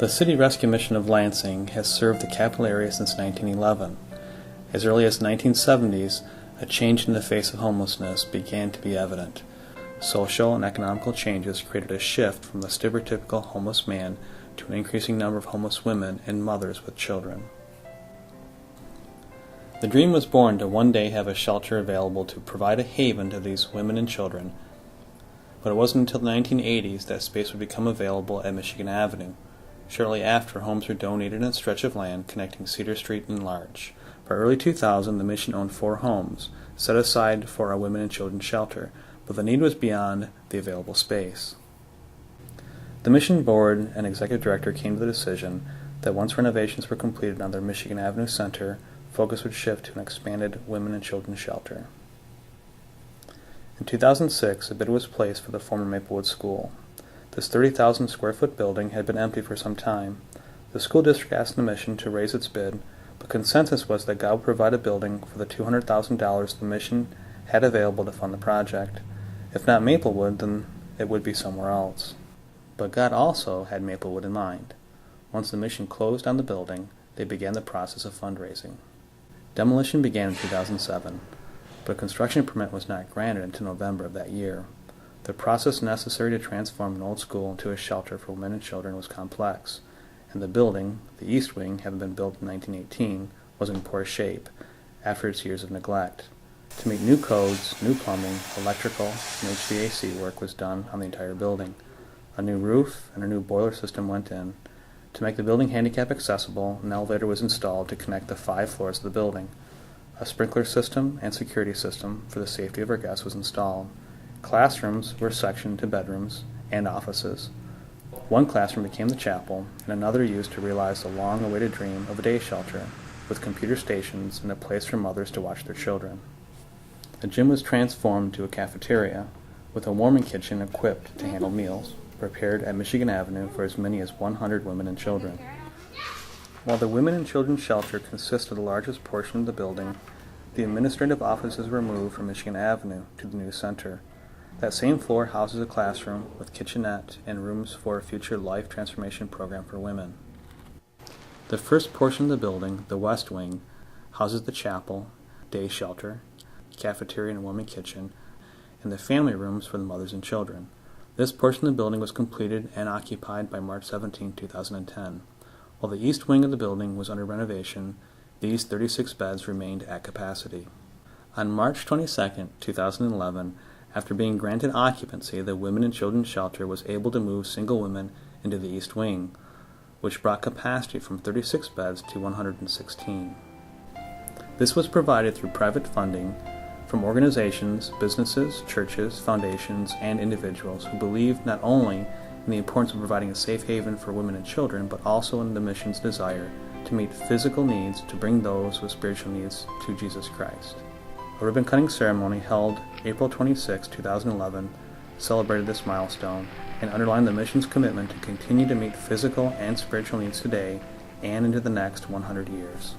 The City Rescue Mission of Lansing has served the capital area since 1911. As early as the 1970s, a change in the face of homelessness began to be evident. Social and economical changes created a shift from the stereotypical homeless man to an increasing number of homeless women and mothers with children. The dream was born to one day have a shelter available to provide a haven to these women and children, but it wasn't until the 1980s that space would become available at Michigan Avenue. Shortly after, homes were donated in a stretch of land connecting Cedar Street and Larch. By early 2000, the mission owned 4 homes, set aside for a women and children shelter, but the need was beyond the available space. The mission board and executive director came to the decision that once renovations were completed on their Michigan Avenue Center, focus would shift to an expanded women and children shelter. In 2006, a bid was placed for the former Maplewood School. This 30,000 square foot building had been empty for some time. The school district asked the mission to raise its bid, but consensus was that God would provide a building for the $200,000 the mission had available to fund the project. If not Maplewood, then it would be somewhere else. But God also had Maplewood in mind. Once the mission closed on the building, they began the process of fundraising. Demolition began in 2007, but a construction permit was not granted until November of that year. The process necessary to transform an old school into a shelter for women and children was complex, and the building, the East Wing, having been built in 1918, was in poor shape after its years of neglect. To meet new codes, new plumbing, electrical, and HVAC work was done on the entire building. A new roof and a new boiler system went in. To make the building handicap accessible, an elevator was installed to connect the 5 floors of the building. A sprinkler system and security system for the safety of our guests was installed. Classrooms were sectioned to bedrooms and offices. One classroom became the chapel, and another used to realize the long-awaited dream of a day shelter, with computer stations and a place for mothers to watch their children. The gym was transformed to a cafeteria, with a warming kitchen equipped to handle meals, prepared at Michigan Avenue for as many as 100 women and children. While the women and children shelter consists of the largest portion of the building, the administrative offices were moved from Michigan Avenue to the new center. That same floor houses a classroom with kitchenette and rooms for a future life transformation program for women. The first portion of the building, the West Wing, houses the chapel, day shelter, cafeteria and warming kitchen, and the family rooms for the mothers and children. This portion of the building was completed and occupied by March 17, 2010. While the East Wing of the building was under renovation, these 36 beds remained at capacity. On March 22, 2011, after being granted occupancy, the Women and Children Shelter was able to move single women into the East Wing, which brought capacity from 36 beds to 116. This was provided through private funding from organizations, businesses, churches, foundations, and individuals who believed not only in the importance of providing a safe haven for women and children, but also in the mission's desire to meet physical needs to bring those with spiritual needs to Jesus Christ. A ribbon-cutting ceremony held April 26, 2011, celebrated this milestone and underlined the mission's commitment to continue to meet physical and spiritual needs today and into the next 100 years.